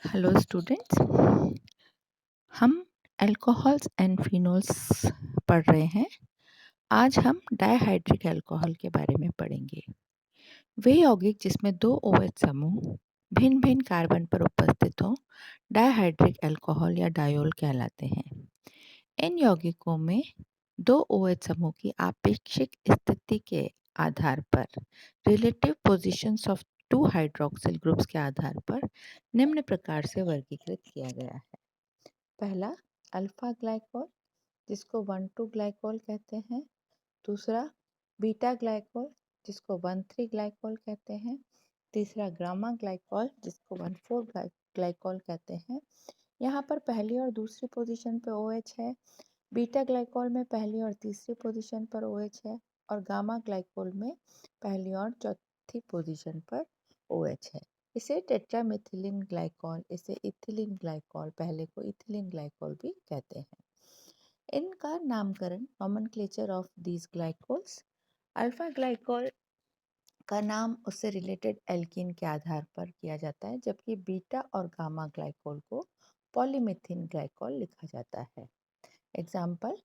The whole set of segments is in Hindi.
Hello students. हम अल्कोहल्स एंड फिनोल्स पढ़ रहे हैं। आज हम डायहाइड्रिक अल्कोहल के बारे में पढ़ेंगे। वे यौगिक जिसमें दो OH समूह भिन्न भिन्न कार्बन पर उपस्थित हों डायहाइड्रिक अल्कोहल या डायोल कहलाते हैं। इन यौगिकों में दो OH समूह की आपेक्षिक स्थिति के आधार पर relative positions of two hydroxyl groups के आधार पर निम्न प्रकार से वर्गीकृत किया गया है। पहला अल्फा ग्लाइकोल जिसको 1,2 ग्लाइकोल कहते हैं। दूसरा बीटा ग्लाइकोल जिसको 1,3 ग्लाइकोल कहते हैं। तीसरा गामा ग्लाइकोल जिसको 1,4 ग्लाइकोल कहते हैं। यहाँ पर पहली और दूसरी पोजीशन पे OH है। बीटा ग्लाइकोल में पहली और तीसरी पोजीशन पर OH है और गामा ग्लाइकोल में पहली और चौथी पोजीशन पर OH है। इसे टेट्रामेथिलीन ग्लाइकोल, इसे इथिलीन ग्लाइकोल, पहले को इथिलीन ग्लाइकोल भी कहते हैं। इनका नामकरण nomenclature of these glycols, alpha glycol का नाम उससे रिलेटेड एल्कीन के आधार पर किया जाता है, जबकि बीटा और गामा ग्लाइकोल को पॉलीमेथिन ग्लाइकोल लिखा जाता है। Example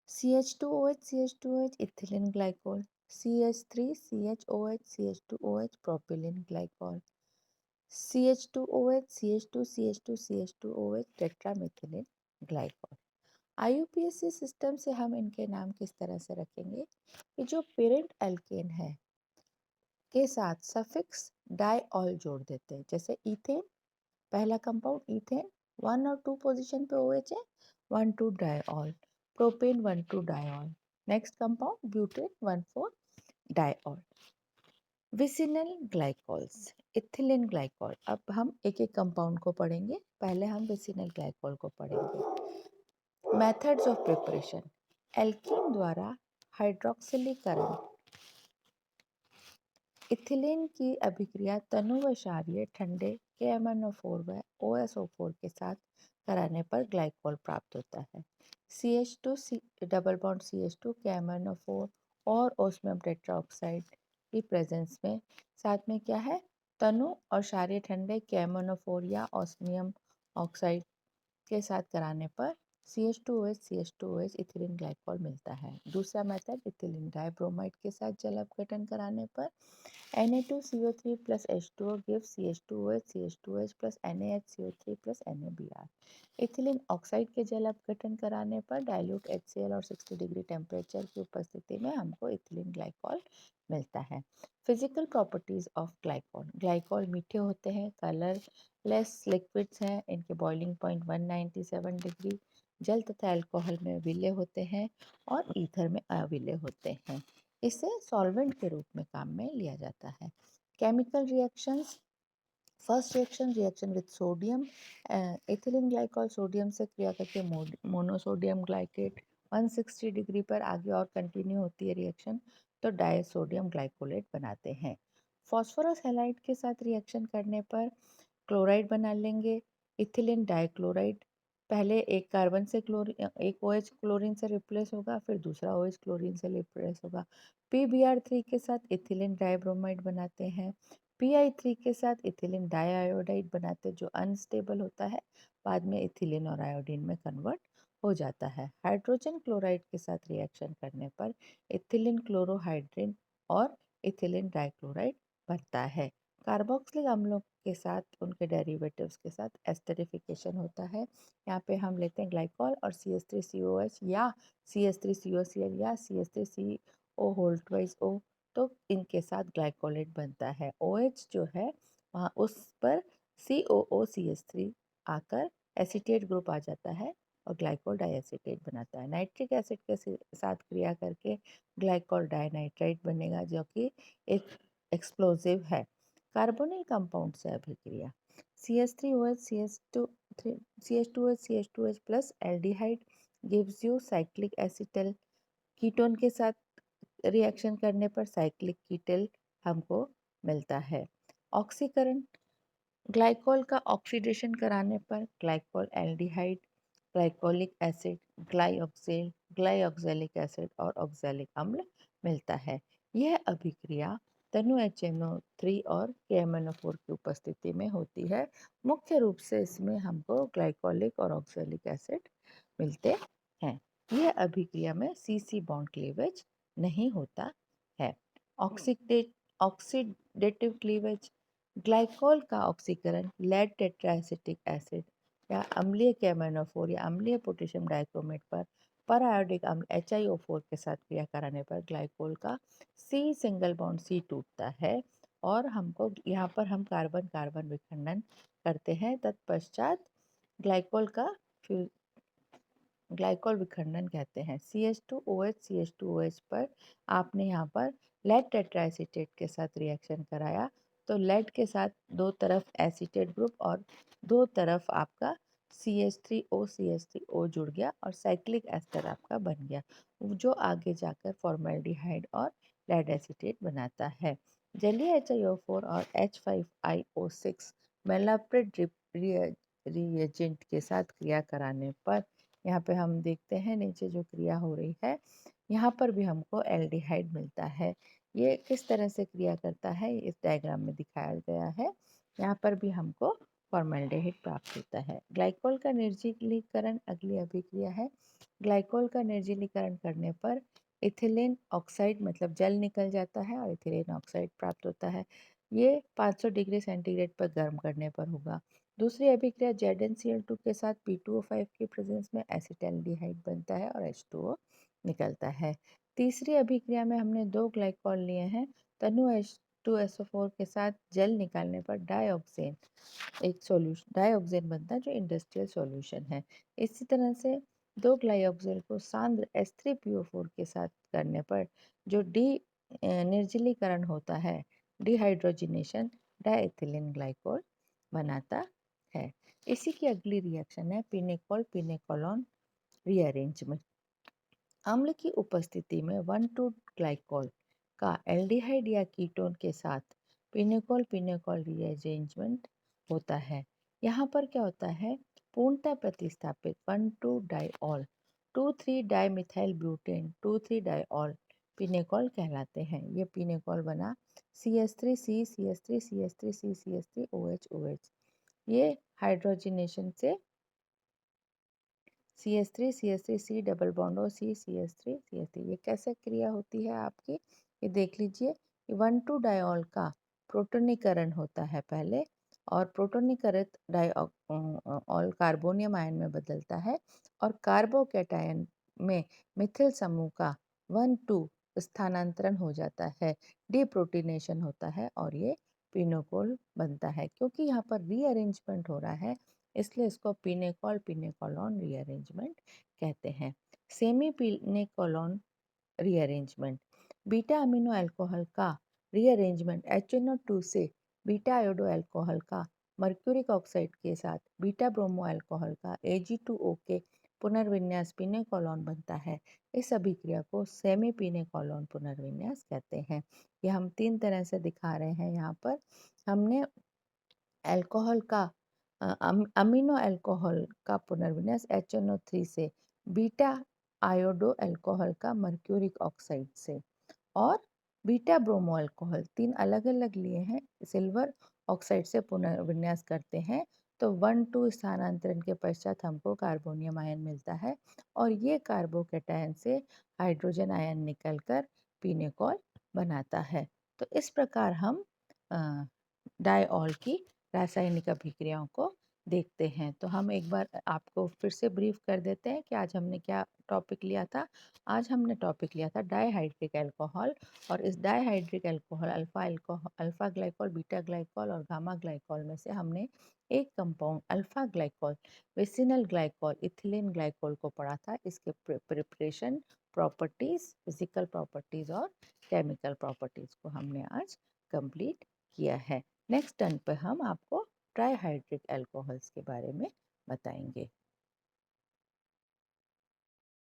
CH2OH CH2OH ethylene glycol, CH3CHOH CH2OH propylene glycol, CH2OH CH2 CH2 CH2OH tetramethylene glycol. IUPAC system से हम इनके नाम किस तरह से रखेंगे कि जो पेरेंट एल्केन है के साथ सफिक्स डायऑल जोड़ देते हैं। जैसे इथेन, पहला कंपाउंड इथेन 1 और 2 पोजीशन पे OH है, 1,2 diol. Propane 1,2 diol. Next compound butane 1,4 diol. Vicinal glycols, ethylene glycol. अब हम एक एक कंपाउंड को पढ़ेंगे। पहले हम विसिनल ग्लाइकोल को पढ़ेंगे। मेथड्स ऑफ प्रिपरेशन, एल्कीन द्वारा हाइड्रोक्सिलीकरण। इथिलीन की अभिक्रिया तनु व क्षारीय ठंडे KMnO4 व OSO4 के साथ कराने पर ग्लाइकोल प्राप्त होता है। CH2 double bond CH2 KMnO4 और ओस्मियम टेट्राऑक्साइड की प्रेजेंस में साथ में क्या है, तनु और क्षारीय ठंडे KMnO4 या ओस्मियम ऑक्साइड के साथ कराने पर CH2OH इथिलीन ग्लाइकोल मिलता है। दूसरा मेथड इथिलीन डाइब्रोमाइड के साथ जल अपघटन कराने पर Na2CO3 plus H2O gives CH2OH plus NaHCO3 plus NaBr। Ethylene oxide के जल अपघटन कराने पर डाइल्यूट HCl और 60 डिग्री टेम्परेचर की उपस्थिति में हमको इथिलीन ग्लाइकोल मिलता है। Physical properties of glycol, glycol मीठे होते हैं, कलरलेस लिक्विड्स हैं, इनके बॉइलिंग पॉइंट 197 डिग्री, जल तथा अल्कोहल में विलय होते हैं और ईथर में अविलय होते हैं। इसे सॉल्वेंट के रूप में काम में लिया जाता है। Chemical reactions, first reaction with sodium, ethylene glycol sodium से क्रिया करके मोनोसोडियम ग्लाइकेट 160 डिग्री पर आगे और कंटिन्यू होती है रिएक्शन, तो डायसोडियम ग्लाइकोलेट बनाते हैं। फॉस्फोरस हैलाइड के साथ रिएक्शन करने पर क्लोराइड बना लेंगे, इथिलीन डाइक्लोराइड। पहले एक कार्बन से एक OH क्लोरीन से रिप्लेस होगा, फिर दूसरा OH क्लोरीन से रिप्लेस होगा। PBr3 के साथ इथिलीन डाइब्रोमाइड बनाते हैं। PI3 के साथ इथिलीन डाइआयोडाइड बनाते हैं जो अनस्टेबल होता है, बाद में इथिलीन और आयोडीन में कन्वर्ट हो जाता है। हाइड्रोजन क्लोराइड के साथ रिएक्शन करने पर इथिलीन क्लोरोहाइड्रिन और इथिलीन डाइक्लोराइड बनता है। कार्बोक्सिलिक अम्लों के साथ उनके डेरिवेटिव्स के साथ एस्टरिफिकेशन होता है। यहाँ पे हम लेते हैं ग्लाइकोल और CH3COH या CH3COCl या CH3CO होल ट्वाइस O, तो इनके साथ ग्लाइकोलेट बनता है। OH जो है वहाँ उस पर COOCH3 आकर एसीटेट ग्रुप आ जाता है और ग्लाइकोल डाइएसीटेट बनाता है। नाइट्रिक एसिड के साथ क्रिया करके ग्लाइकोल डाइनाइट्राइट बनेगा जो कि एक एक्सप्लोजिव है। कार्बोनिल कंपाउंड से अभिक्रिया, CH2OH plus aldehyde gives you cyclic acetal. Ketone के साथ रिएक्शन करने पर साइक्लिक कीटल हमको मिलता है। ऑक्सीकरण, ग्लाइकोल का ऑक्सीडेशन कराने पर glycol aldehyde, glycolic acid, glyoxylic acid और ऑक्सैलिक अम्ल मिलता है। यह अभिक्रिया तनु HNO3 और KMNO4 की उपस्थिति में होती है। मुख्य रूप से इसमें हमको ग्लाइकोलिक और ऑक्सैलिक एसिड मिलते हैं। यह अभिक्रिया में CC बॉन्ड क्लीवेज नहीं होता है। ऑक्सीडेटिव क्लीवेज, ग्लाइकोल का ऑक्सीकरण लेड टेट्राएसिटिक एसिड या अम्लीय KMNO4 या अम्लीय पोटेशियम डाइक्रोमेट पर आयोडिक अम्ल HiO4 के साथ क्रिया कराने पर ग्लाइकोल का C सिंगल बॉन्ड C टूटता है और हमको यहाँ पर हम कार्बन कार्बन विखंडन करते हैं। तत्पश्चात ग्लाइकोल का ग्लाइकोल विखंडन कहते हैं। CH2OH पर आपने यहाँ पर लेड टेट्राएसिटेट के साथ रिएक्शन कराया तो लेड के साथ दो तरफ एसीटेट ग्रुप और दो तरफ आपका CH3O जुड़ गया और साइक्लिक एस्टर आपका बन गया, जो आगे जाकर फॉर्मेल्डिहाइड और लेड एसीटेट बनाता है। जलीय HiO4 और H5IO6 मेलाप्रिड रिएजेंट के साथ क्रिया कराने पर यहाँ पे हम देखते हैं नीचे जो क्रिया हो रही है, यहाँ पर भी हमको एल्डिहाइड मिलता है। ये किस तरह से क्रिया करता है इस डायग्राम में दिखाया गया है। यहाँ पर भी हमको फॉर्मेल्डिहाइड प्राप्त होता है। ग्लाइकोल का निर्जलीकरण अगली अभिक्रिया है। ग्लाइकोल का निर्जलीकरण करने पर इथिलीन ऑक्साइड मतलब जल निकल जाता है और इथिलीन ऑक्साइड प्राप्त होता है। ये 500 डिग्री सेंटीग्रेड पर गर्म करने पर होगा। दूसरी अभिक्रिया ZnCl2 के साथ P2O5 की प्रेजेंस में एसिटल्डिहाइड बनता है और H2O निकलता है। तीसरी अभिक्रिया में हमने दो ग्लाइकॉल लिए हैं। तनु H2SO4 के साथ जल निकालने पर डाइऑक्सेन एक सॉल्यूशन डाइऑक्सेन बनता है जो इंडस्ट्रियल सॉल्यूशन है। इसी तरह से दो ग्लाइऑक्सेन को सांद्र H3PO4 के साथ करने पर जो निर्जलीकरण होता है, डिहाइड्रोजिनेशन डाइथिलीन ग्लाइकोल बनाता है। इसी की अगली रिएक्शन है पिनेकोल पिनेकोलॉन रीअरेंजमेंट। अम्ल की उपस्थिति में 1,2 ग्लाइकोल का एल्डिहाइड या कीटोन के साथ पिनेकोल पिनेकोल रीअरेंजमेंट होता है। यहाँ पर क्या होता है, पूर्णतः प्रतिस्थापित 1,2 diol 2,3 dimethyl butane 2,3 diol pinacol कहलाते हैं। ये पिनेकोल बना CH3C CH3 CH3C CH3 OH ये हाइड्रोजनेशन से CH3 C डबल बॉन्ड और CH3 ये कैसे क्रिया होती है आपकी, ये देख लीजिए। 1,2 डाइऑल का प्रोटोनीकरण होता है पहले और प्रोटोनीकृत डाइऑल कार्बोनियम आयन में बदलता है और कार्बोकैटायन में मिथिल समूह का 1,2 स्थानांतरण हो जाता है, डीप्रोटीनेशन होता है और ये पिनोकोल बनता है। क्योंकि यहाँ पर रीअरेंजमेंट हो रहा है इसलिए इसको पिनेकोल पिनेकोलॉन रीअरेंजमेंट कहते हैं। Semi pinacolone rearrangement, beta amino alcohol का रीअरेंजमेंट HNO2 से बीटा आयोडो अल्कोहल का मर्क्यूरिक ऑक्साइड के साथ बीटा ब्रोमो अल्कोहल का Ag2O के पुनर्विन्यास पिनेकोलॉन बनता है। इस अभिक्रिया को सेमी पिनेकोलॉन पुनर्विन्यास कहते हैं। ये हम तीन तरह से दिखा रहे हैं। यहाँ पर हमने अल्कोहल का अमीनो अल्कोहल का पुनर्विन्यास HNO3 से बीटा आयोडो अल्कोहल का मर्क्यूरिक ऑक्साइड से और बीटा ब्रोमो अल्कोहल तीन अलग अलग लिए हैं, सिल्वर ऑक्साइड से पुनर्विन्यास करते हैं तो 1,2 स्थानांतरण के पश्चात हमको कार्बोनियम आयन मिलता है और ये कार्बोकैटायन से हाइड्रोजन आयन निकलकर पिनेकोल बनाता है। तो इस प्रकार हम डाइऑल की रासायनिक अभिक्रियाओं को देखते हैं। तो हम एक बार आपको फिर से ब्रीफ कर देते हैं कि आज हमने क्या टॉपिक लिया था। आज हमने टॉपिक लिया था डाइहाइड्रिक अल्कोहल और इस dihydric alcohol alpha glycol beta glycol और गामा ग्लाइकोल में से हमने एक compound alpha glycol vicinal glycol ethylene glycol को पढ़ा था। इसके प्रिपरेशन प्रॉपर्टीज, फिजिकल प्रॉपर्टीज और केमिकल प्रॉपर्टीज को हमने आज कंप्लीट किया है। नेक्स्ट टर्न पर हम आपको ट्राइहाइड्रिक अल्कोहल्स के बारे में बताएंगे।